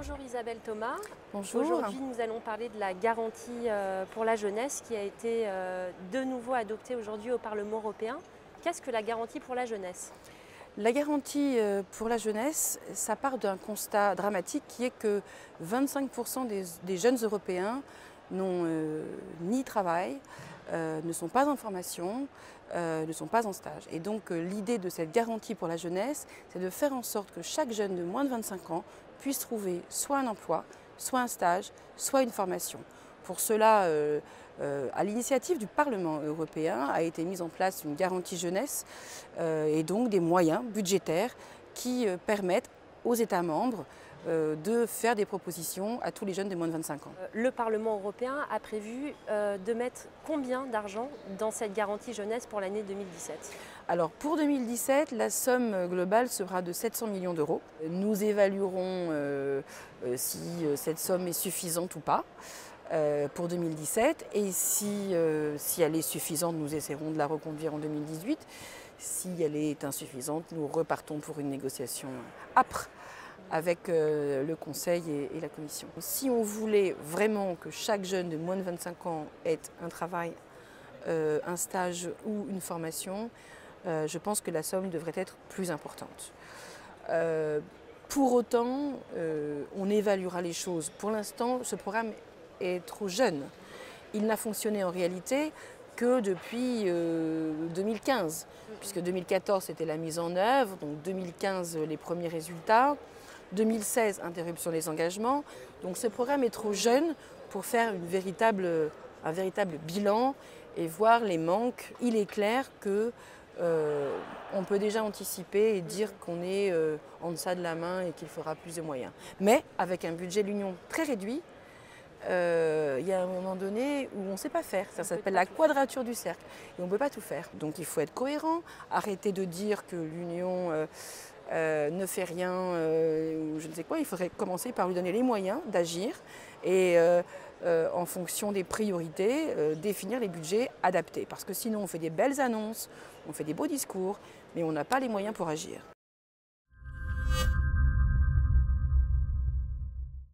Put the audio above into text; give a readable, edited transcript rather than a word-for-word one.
Bonjour Isabelle Thomas. Bonjour. Aujourd'hui, nous allons parler de la garantie pour la jeunesse qui a été de nouveau adoptée aujourd'hui au Parlement européen. Qu'est-ce que la garantie pour la jeunesse? La garantie pour la jeunesse, ça part d'un constat dramatique qui est que 25% des jeunes Européens n'ont ni travail, ne sont pas en formation, ne sont pas en stage. Et donc l'idée de cette garantie pour la jeunesse, c'est de faire en sorte que chaque jeune de moins de 25 ans puisse trouver soit un emploi, soit un stage, soit une formation. Pour cela, à l'initiative du Parlement européen, a été mise en place une garantie jeunesse et donc des moyens budgétaires qui permettent aux États membres de faire des propositions à tous les jeunes de moins de 25 ans. Le Parlement européen a prévu de mettre combien d'argent dans cette garantie jeunesse pour l'année 2017? Alors pour 2017, la somme globale sera de 700 millions d'euros. Nous évaluerons si cette somme est suffisante ou pas pour 2017 et si elle est suffisante, nous essaierons de la reconduire en 2018. Si elle est insuffisante, nous repartons pour une négociation âpre avec le Conseil et la Commission. Si on voulait vraiment que chaque jeune de moins de 25 ans ait un travail, un stage ou une formation, je pense que la somme devrait être plus importante. Pour autant, on évaluera les choses. Pour l'instant, ce programme est trop jeune. Il n'a fonctionné en réalité que depuis 2015, puisque 2014 c'était la mise en œuvre, donc 2015 les premiers résultats, 2016 interruption des engagements. Donc ce programme est trop jeune pour faire un véritable bilan et voir les manques. Il est clair que on peut déjà anticiper et dire qu'on est en deçà de la main et qu'il faudra plus de moyens. Mais avec un budget de l'Union très réduit, il y a un moment donné où on ne sait pas faire. Ça s'appelle la quadrature du cercle. Et on ne peut pas tout faire. Donc il faut être cohérent, arrêter de dire que l'Union ne fait rien ou je ne sais quoi. Il faudrait commencer par lui donner les moyens d'agir et en fonction des priorités, définir les budgets adaptés. Parce que sinon on fait des belles annonces, on fait des beaux discours, mais on n'a pas les moyens pour agir.